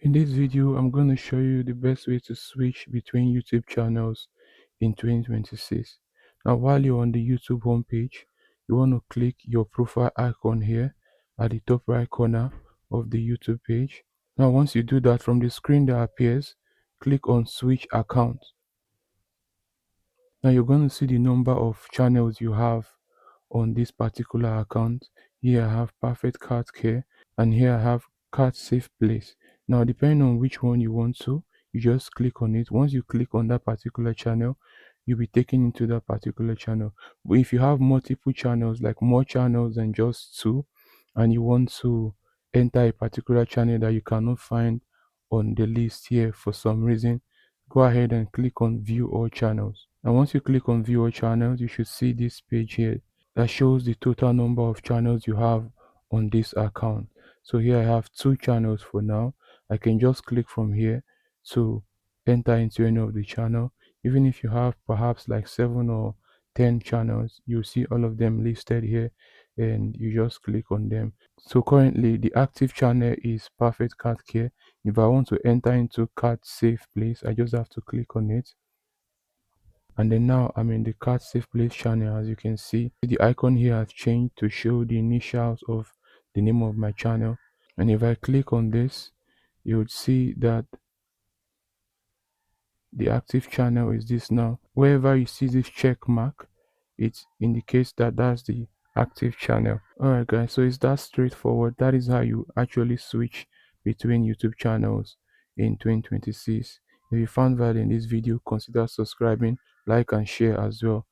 In this video, I'm going to show you the best way to switch between YouTube channels in 2026. Now, while you're on the YouTube homepage, you want to click your profile icon here at the top right corner of the YouTube page. Now, once you do that, from the screen that appears, click on Switch Account. Now, you're going to see the number of channels you have on this particular account. Here I have Perfect Cat Care, and here I have Cat Safe Place. Now, depending on which one you want to, you just click on it. Once you click on that particular channel, you'll be taken into that particular channel. But if you have multiple channels, like more channels than just two, and you want to enter a particular channel that you cannot find on the list here for some reason, go ahead and click on View All Channels. And once you click on View All Channels, you should see this page here that shows the total number of channels you have on this account. So here I have two channels for now. I can just click from here to enter into any of the channel. Even if you have perhaps like 7 or 10 channels, you'll see all of them listed here and you just click on them. So currently the active channel is Perfect Cat Care. If I want to enter into Cat Safe Place, I just have to click on it, and then now I'm in the Cat Safe Place channel. As you can see, the icon here has changed to show the initials of the name of my channel. And if I click on this, you would see that the active channel is this now. Wherever you see this check mark, it indicates that that's the active channel. Alright guys, so it's that straightforward. That is how you actually switch between YouTube channels in 2026. If you found value in this video, consider subscribing, like and share as well.